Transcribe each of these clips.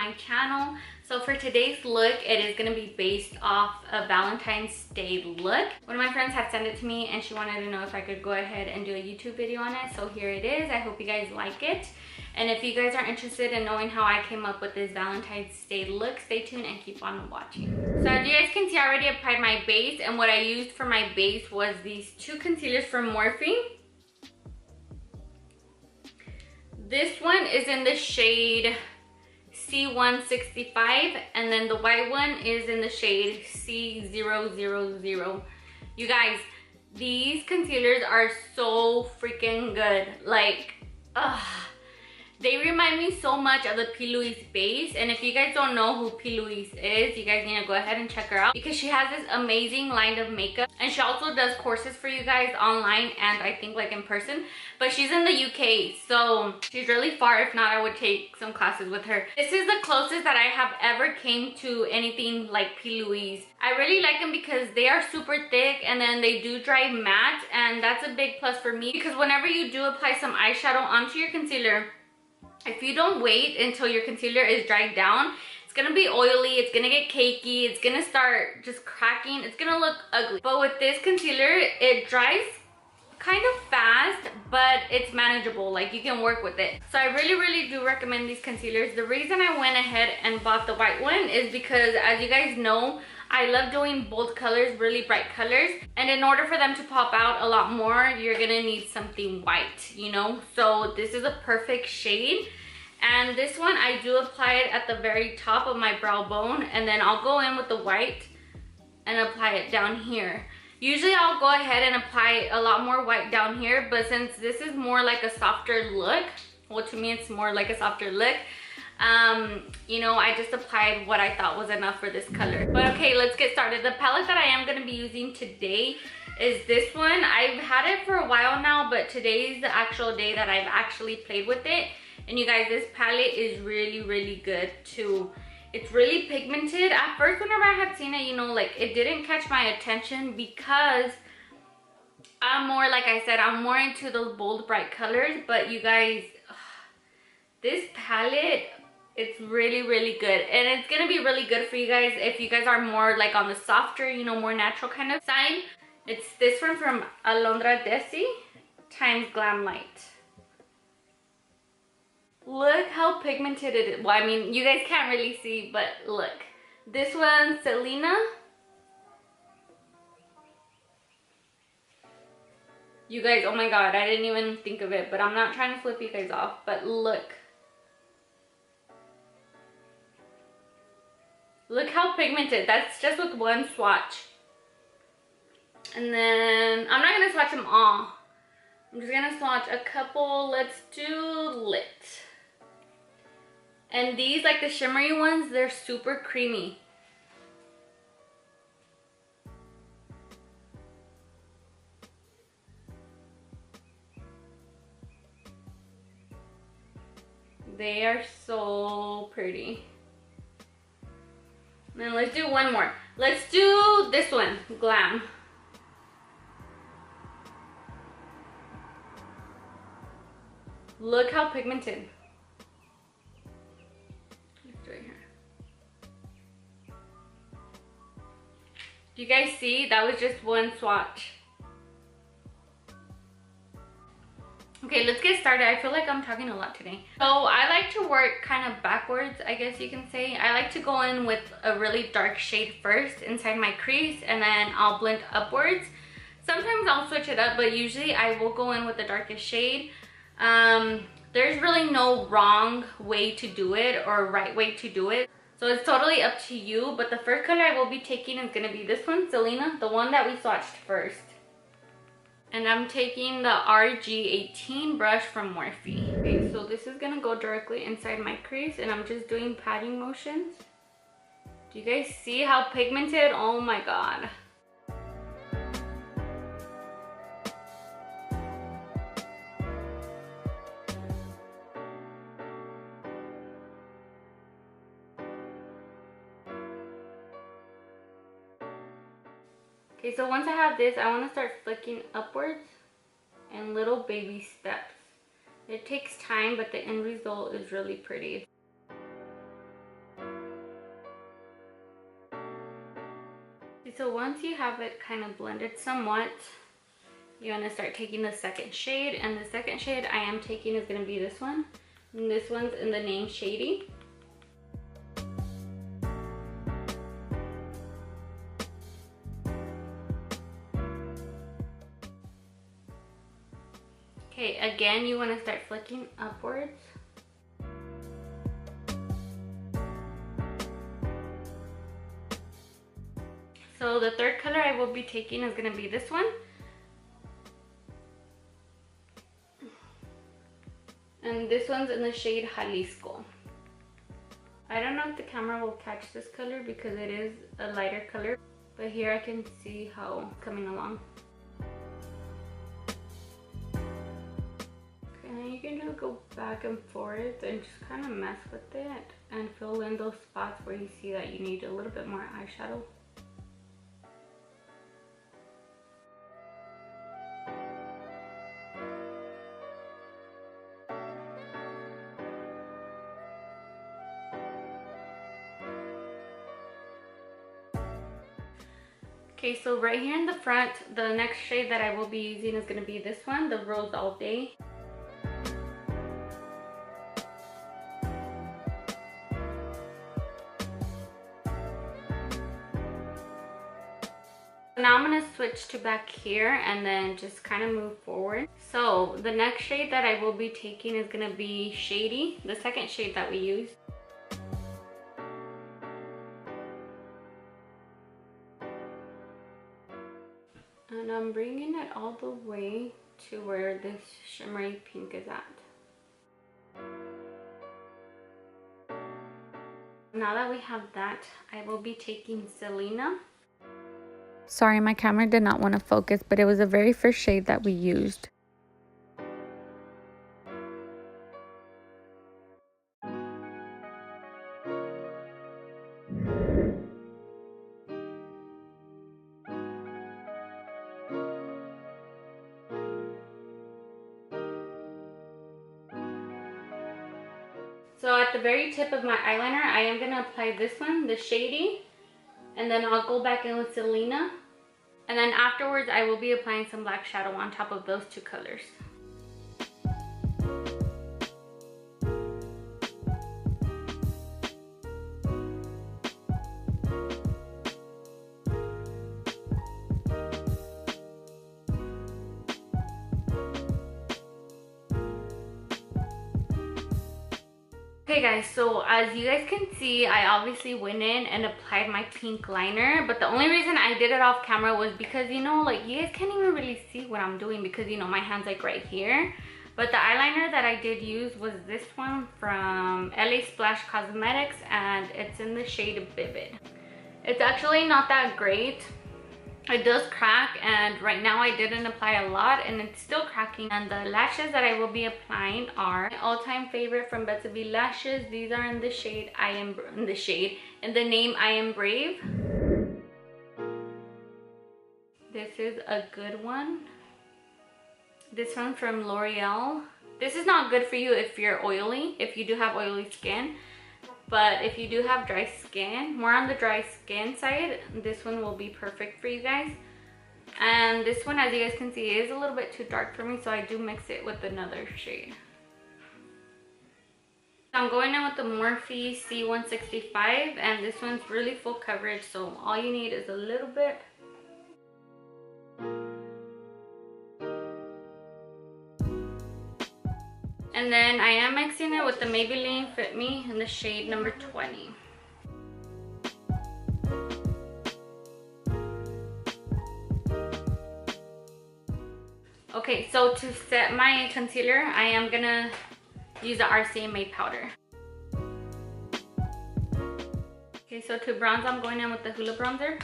my channel. So for today's look, it is going to be based off a Valentine's Day look. One of my friends had sent it to me and she wanted to know if I could go ahead and do a YouTube video on it. So here it is. I hope you guys like it. And if you guys are interested in knowing how I came up with this Valentine's Day look, stay tuned and keep on watching. So as you guys can see, I already applied my base, and what I used for my base was these two concealers from Morphe. This one is in the shade C165, and then the white one is in the shade C000. You guys, these concealers are so freaking good. Like, they remind me so much of the P. Louise base, and if you guys don't know who P. Louise is, you guys need to go ahead and check her out because she has this amazing line of makeup, and she also does courses for you guys online and I think like in person, but she's in the UK, so she's really far. If not, I would take some classes with her. This is the closest that I have ever came to anything like P. Louise. I really like them because they are super thick and then they do dry matte, and that's a big plus for me because whenever you do apply some eyeshadow onto your concealer, if you don't wait until your concealer is dried down, it's gonna be oily, it's gonna get cakey, it's gonna start just cracking, it's gonna look ugly. But with this concealer, it dries kind of fast, but it's manageable, like you can work with it. So I really do recommend these concealers. The reason I went ahead and bought the white one is because, as you guys know, I love doing bold colors, really bright colors, and in order for them to pop out a lot more, you're gonna need something white, you know? So this is a perfect shade, and this one I do apply it at the very top of my brow bone, and then I'll go in with the white and apply it down here. Usually I'll go ahead and apply a lot more white down here, but since this is more like a softer look, well, to me it's more like a softer look, you know, I just applied what I thought was enough for this color. But okay, let's get started. The palette that I am going to be using today is this one. I've had it for a while now, but today's the actual day that I've actually played with it. And you guys, this palette is really good too. It's really pigmented. At first, whenever I had seen it, you know, like it didn't catch my attention because I'm more, like I said, I'm more into those bold bright colors. But you guys, this palette, it's really good, and it's gonna be really good for you guys if you guys are more like on the softer, you know, more natural kind of side. It's this one from AlondraDessy times Glamlite. Look how pigmented it is. Well, I mean, you guys can't really see, but look. This one, Selena. You guys, oh my god, I didn't even think of it, but I'm not trying to flip you guys off, but look. Look how pigmented. That's just with one swatch. And then, I'm not going to swatch them all. I'm just going to swatch a couple. Let's do Lit. And these, like the shimmery ones, they're super creamy. They are so pretty. Then let's do one more. Let's do this one, Glam. Look how pigmented. Let's do it here. Do you guys see? That was just one swatch. Okay, let's get started. I feel like I'm talking a lot today. So I like to work kind of backwards, I guess you can say. I like to go in with a really dark shade first inside my crease, and then I'll blend upwards. Sometimes I'll switch it up, but usually I will go in with the darkest shade. There's really no wrong way to do it or right way to do it. So it's totally up to you, but the first color I will be taking is going to be this one, Selena, the one that we swatched first. And I'm taking the RG18 brush from Morphe. Okay, so this is gonna go directly inside my crease, and I'm just doing patting motions. Do you guys see how pigmented? Oh my god. Okay, so once I have this, I want to start flicking upwards in little baby steps. It takes time, but the end result is really pretty. So once you have it kind of blended somewhat, you're gonna start taking the second shade, and the second shade I am taking is gonna be this one. And this one's in the name Shady. Okay, again, you wanna start flicking upwards. So the third color I will be taking is gonna be this one. And this one's in the shade Jalisco. I don't know if the camera will catch this color because it is a lighter color, but here I can see how it's coming along. Okay, you can just go back and forth and just kind of mess with it and fill in those spots where you see that you need a little bit more eyeshadow. Okay, so right here in the front, the next shade that I will be using is going to be this one, the Rose All Day. Now I'm going to switch to back here and then just kind of move forward. So the next shade that I will be taking is going to be Shady, the second shade that we used. And I'm bringing it all the way to where this shimmery pink is at. Now that we have that, I will be taking Selena. Sorry, my camera did not want to focus, but it was the very first shade that we used. So at the very tip of my eyeliner, I am going to apply this one, the Shady, and then I'll go back in with Selena. And then afterwards, I will be applying some black shadow on top of those two colors. Okay guys, so as you guys can see, I obviously went in and applied my pink liner, but the only reason I did it off camera was because, you know, like you guys can't even really see what I'm doing because, you know, my hand's like right here. But the eyeliner that I did use was this one from LA Splash Cosmetics, and it's in the shade Vivid. It's actually not that great. It does crack, and right now I didn't apply a lot and it's still cracking. And the lashes that I will be applying are my all-time favorite from Betzabeelashes. These are in the shade in the name I Am Brave. This is a good one. This one from L'Oreal. This is not good for you if you're oily, if you do have oily skin. But if you do have dry skin, more on the dry skin side, this one will be perfect for you guys. And this one, as you guys can see, is a little bit too dark for me, so I do mix it with another shade. I'm going in with the Morphe C165, and this one's really full coverage, so all you need is a little bit. And then I am mixing it with the Maybelline Fit Me in the shade number 20. Okay, so to set my concealer, I am gonna use the RCMA powder. Okay, so to bronze, I'm going in with the Hoola bronzer.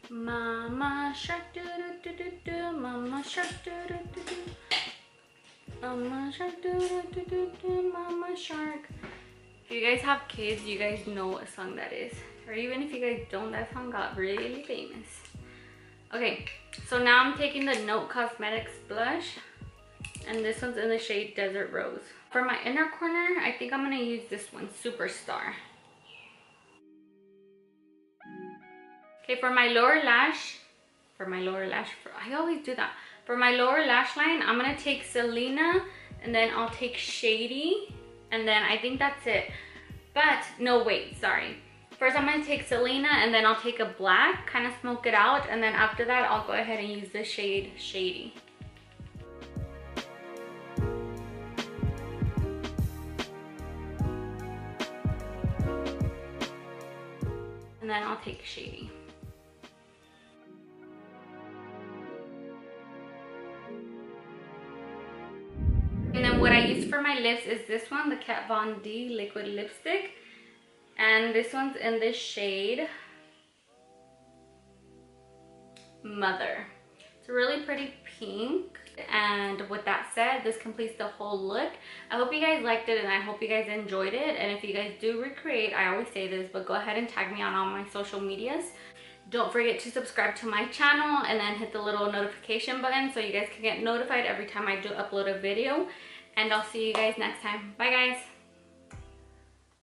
Mama shark do do do do do, mama shark do do do do, mama shark do do do do do, mama shark. If you guys have kids, you guys know what song that is, or even if you guys don't, that song got really famous. Okay, so now I'm taking the Note Cosmetics blush, and this one's in the shade Desert Rose. For my inner corner, I think I'm gonna use this one, Superstar. Okay, for my lower lash, I always do that. For my lower lash line, I'm gonna take Selena, and then I'll take Shady, and then I think that's it. But, no, wait, sorry. First, I'm gonna take Selena, and then I'll take a black, kind of smoke it out, and then after that, I'll go ahead and use the shade Shady. And then I'll take Shady. And then what I use for my lips is this one, the Kat Von D liquid lipstick. And this one's in this shade Mother. It's a really pretty pink. And with that said, this completes the whole look. I hope you guys liked it and I hope you guys enjoyed it. And if you guys do recreate, I always say this, but go ahead and tag me on all my social medias. Don't forget to subscribe to my channel and then hit the little notification button so you guys can get notified every time I do upload a video. And I'll see you guys next time. Bye guys.